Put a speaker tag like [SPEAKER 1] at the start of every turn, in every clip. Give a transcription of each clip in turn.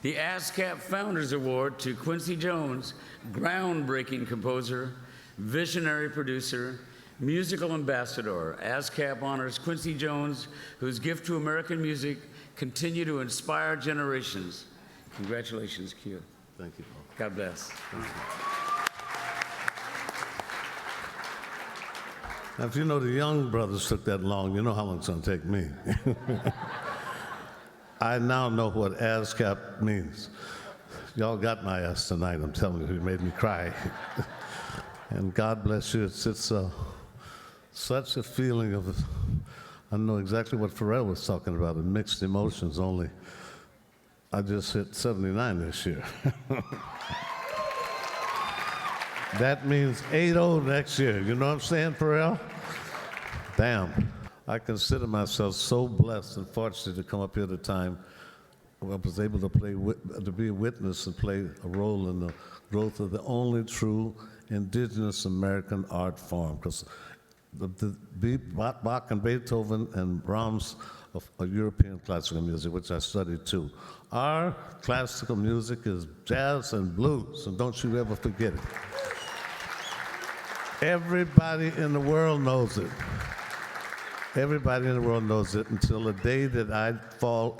[SPEAKER 1] the ASCAP Founders Award to Quincy Jones, groundbreaking composer, visionary producer, musical ambassador. ASCAP honors Quincy Jones, whose gift to American music continue to inspire generations. Congratulations, Q.
[SPEAKER 2] Thank you, Paul.
[SPEAKER 1] God bless.
[SPEAKER 2] Now, if you know the young brothers took that long, you know how long it's going to take me. I now know what ASCAP means. Y'all got my ass tonight, I'm telling you. You made me cry. And God bless you. It's such a feeling of, I know exactly what Pharrell was talking about, of mixed emotions, only I just hit 79 this year. That means 80 next year. You know what I'm saying, Pharrell? Damn. I consider myself so blessed and fortunate to come up here at a time where I was able to be a witness and play a role in the growth of the only true indigenous American art form. Because Bach and Beethoven and Brahms are European classical music, which I studied too. Our classical music is jazz and blues, and don't you ever forget it. Everybody in the world knows it. Everybody in the world knows it until the day that I fall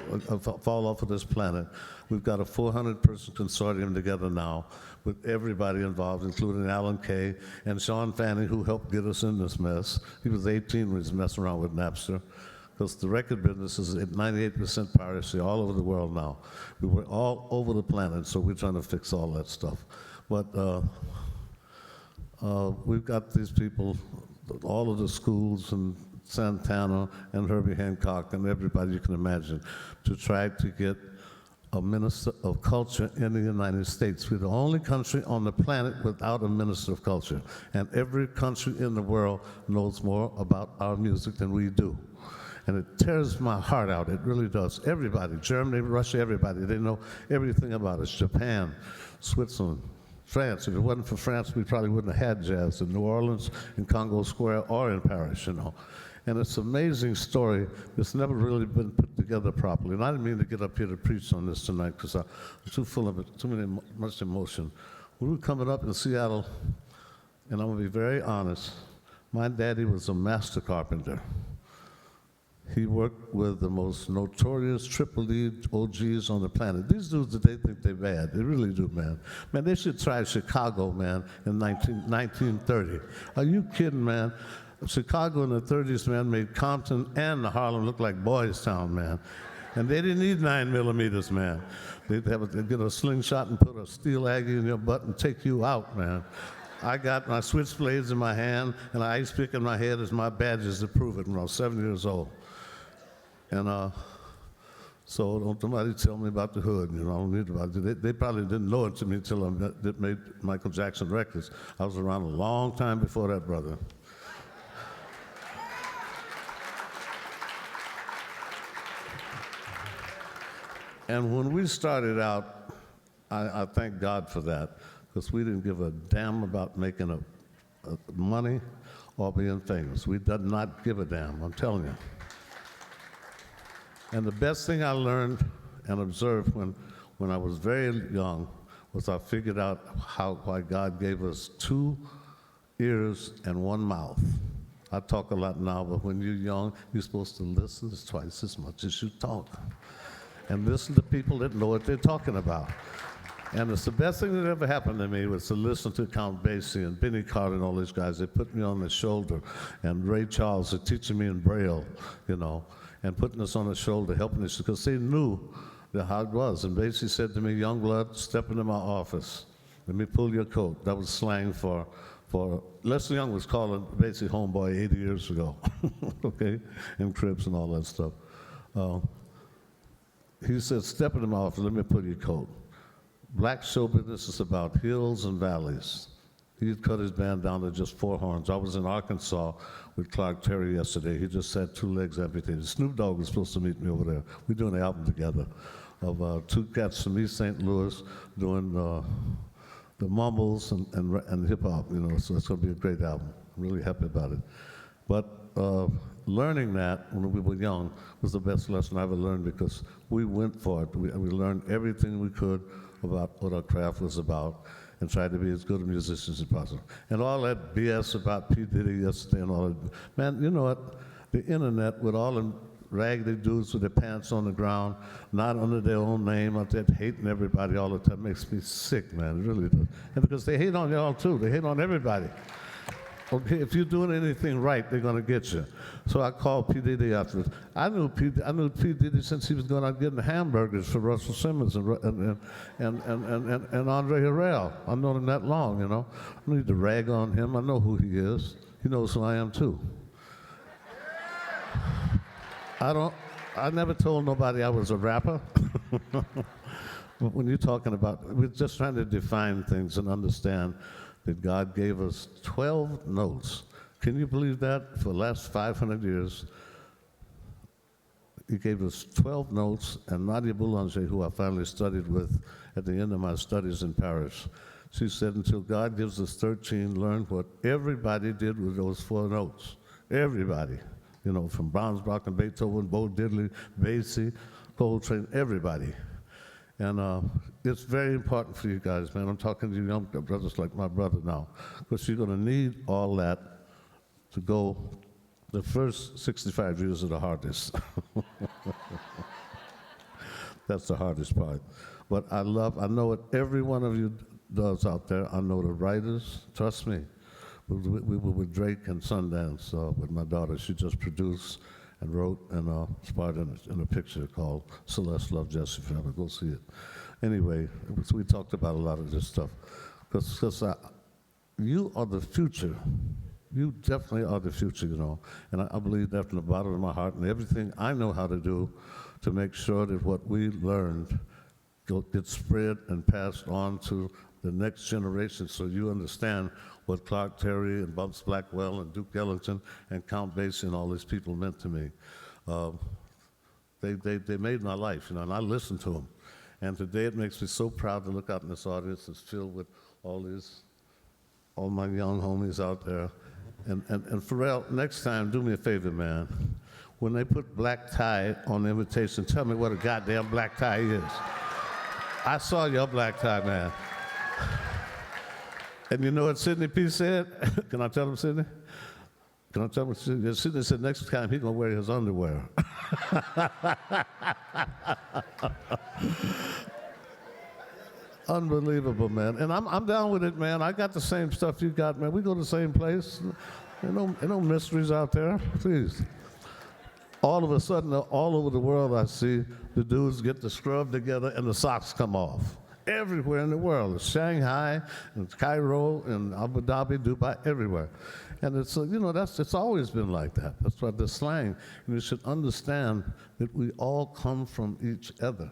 [SPEAKER 2] off of this planet. We've got a 400-person consortium together now with everybody involved, including Alan Kay and Sean Fanning, who helped get us in this mess. He was 18 when he was messing around with Napster, because the record business is at 98% piracy all over the world now. We were all over the planet, so we're trying to fix all that stuff. But we've got these people, all of the schools and Santana and Herbie Hancock and everybody you can imagine, to try to get a minister of culture in the United States. We're the only country on the planet without a minister of culture. And every country in the world knows more about our music than we do. And it tears my heart out, it really does. Everybody, Germany, Russia, everybody, they know everything about us. Japan, Switzerland, France. If it wasn't for France, we probably wouldn't have had jazz in New Orleans, in Congo Square, or in Paris, you know. And it's an amazing story that's never really been put together properly. And I didn't mean to get up here to preach on this tonight because I'm too full of it, much emotion. We were coming up in Seattle, and I'm gonna be very honest, my daddy was a master carpenter. He worked with the most notorious triple lead OGs on the planet. These dudes, they think they're bad. They really do, man. Man, they should try Chicago, man, in 1930. Are you kidding, man? Chicago in the 30s, man, made Compton and Harlem look like Boys Town, man. And they didn't need 9mm, man. They'd get a slingshot and put a steel Aggie in your butt and take you out, man. I got my switchblades in my hand and an ice pick in my head as my badges to prove it when I was 7 years old. And so don't somebody tell me about the hood, you know, I don't need about it. They probably didn't know it to me until I made Michael Jackson records. I was around a long time before that, brother. And when we started out, I thank God for that, because we didn't give a damn about making a money or being famous. We did not give a damn, I'm telling you. And the best thing I learned and observed when I was very young was I figured out why God gave us 2 ears and 1 mouth. I talk a lot now, but when you're young, you're supposed to listen twice as much as you talk. And listen to people that know what they're talking about. And it's the best thing that ever happened to me was to listen to Count Basie and Benny Carter and all these guys. They put me on the shoulder, and Ray Charles, they're teaching me in Braille, you know, and putting us on the shoulder, helping us, because they knew how it was. And Basie said to me, "Young blood, step into my office. Let me pull your coat." That was slang for Leslie Young was calling Basie homeboy 80 years ago, okay, in Crips and all that stuff. He said, "Step into my office, let me pull your coat." Black show business is about hills and valleys. He cut his band down to just 4 horns. I was in Arkansas with Clark Terry yesterday. He just had 2 legs amputated. Snoop Dogg was supposed to meet me over there. We're doing an album together of 2 cats from East St. Louis doing the mumbles and hip hop, you know, so it's gonna be a great album. I'm really happy about it. But learning that when we were young was the best lesson I ever learned because we went for it. We learned everything we could about what our craft was about and tried to be as good a musicians as possible. And all that BS about P. Diddy yesterday and all that, man, you know what? The internet with all them raggedy dudes with their pants on the ground, not under their own name, out there hating everybody all the time makes me sick, man, it really does. And because they hate on y'all too, they hate on everybody. Okay, if you're doing anything right, they're gonna get you. So I called P. Diddy afterwards. I knew P. Diddy since he was going out getting hamburgers for Russell Simmons and Andre Harrell. I've known him that long, you know. I don't need to rag on him. I know who he is. He knows who I am too. I never told nobody I was a rapper. But when you're talking about, we're just trying to define things and understand that God gave us 12 notes. Can you believe that? For the last 500 years, He gave us 12 notes, and Nadia Boulanger, who I finally studied with at the end of my studies in Paris, she said, until God gives us 13, learn what everybody did with those 4 notes. Everybody. You know, from Brahms, and Beethoven, Bo Diddley, Basie, Coltrane, everybody. And it's very important for you guys, man. I'm talking to you young brothers like my brother now, because you're going to need all that to go. The first 65 years are the hardest. That's the hardest part. But I know what every one of you does out there. I know the writers, trust me. We were with Drake and Sundance with my daughter. She just produced and wrote and starred in a picture called Celeste Love Jesse Forever. Go see it. Anyway, we talked about a lot of this stuff. Because you are the future. You definitely are the future, you know. And I believe that from the bottom of my heart and everything I know how to do to make sure that what we learned gets spread and passed on to the next generation so you understand what Clark Terry and Bumps Blackwell and Duke Ellington and Count Basie and all these people meant to me. They made my life, you know, and I listened to them. And today it makes me so proud to look out in this audience. It's filled with all my young homies out there. And Pharrell, next time, do me a favor, man. When they put black tie on the invitation, tell me what a goddamn black tie is. I saw your black tie, man. And you know what Sidney P. said? Can I tell him, Sidney? Can I tell him? Sidney said next time he's going to wear his underwear. Unbelievable, man. And I'm down with it, man. I got the same stuff you got, man. We go to the same place. Ain't no mysteries out there. Please. All of a sudden, all over the world, I see the dudes get the scrub together and the socks come off. Everywhere in the world. It's Shanghai, and Cairo, and Abu Dhabi, Dubai, everywhere. And it's, you know, it's always been like that. That's why the slang. And you should understand that we all come from each other.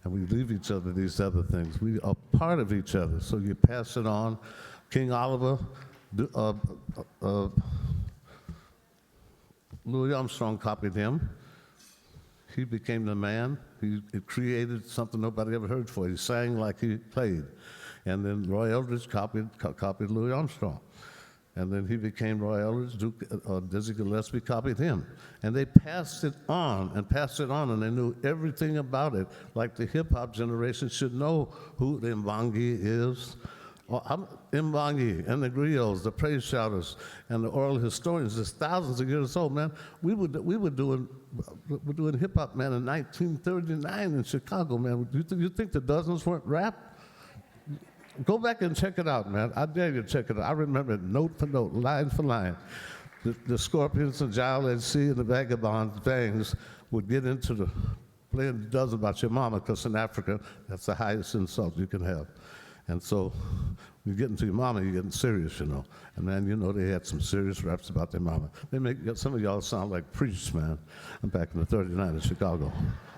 [SPEAKER 2] And we leave each other these other things. We are part of each other. So you pass it on. King Oliver, Louis Armstrong copied him. He became the man. He created something nobody ever heard before. He sang like he played. And then Roy Eldridge copied Louis Armstrong. And then he became Roy Eldridge. Dizzy Gillespie copied him. And they passed it on, and they knew everything about it. Like the hip-hop generation should know who the Mbangi is. Mbangi and the griots, the praise shouters, and the oral historians. It's thousands of years old, man. We were doing hip-hop, man, in 1939 in Chicago, man. You think the dozens weren't rap? Go back and check it out, man. I dare you to check it out. I remember it note for note, line for line. The Scorpions and Giles Edge C and the Vagabond Bangs would get into playing the dozen about your mama, because in Africa, that's the highest insult you can have. And so when you get into your mama, you're getting serious, you know. And man, you know, they had some serious raps about their mama. They make some of y'all sound like priests, man. I'm back in the 39 in Chicago.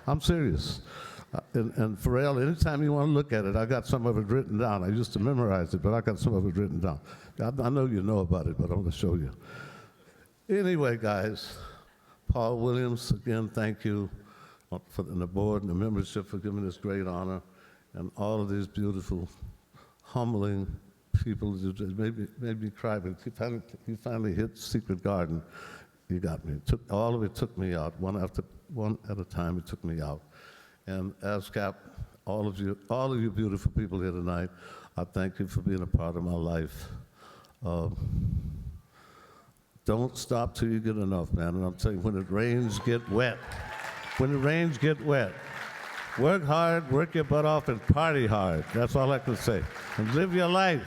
[SPEAKER 2] I'm serious. And Pharrell, anytime you want to look at it, I got some of it written down. I used to memorize it, but I got some of it written down. I know you know about it, but I'm going to show you. Anyway, guys, Paul Williams, again, thank you and the board and the membership for giving this great honor, and all of these beautiful, humbling people. It made me cry, but he finally hit Secret Garden. You got me. All of it took me out. One at a time, it took me out. And ASCAP, all of you beautiful people here tonight, I thank you for being a part of my life. Don't stop till you get enough, man. And I'm telling you, when it rains, get wet. When it rains, get wet. Work hard, work your butt off, and party hard. That's all I can say. And live your life.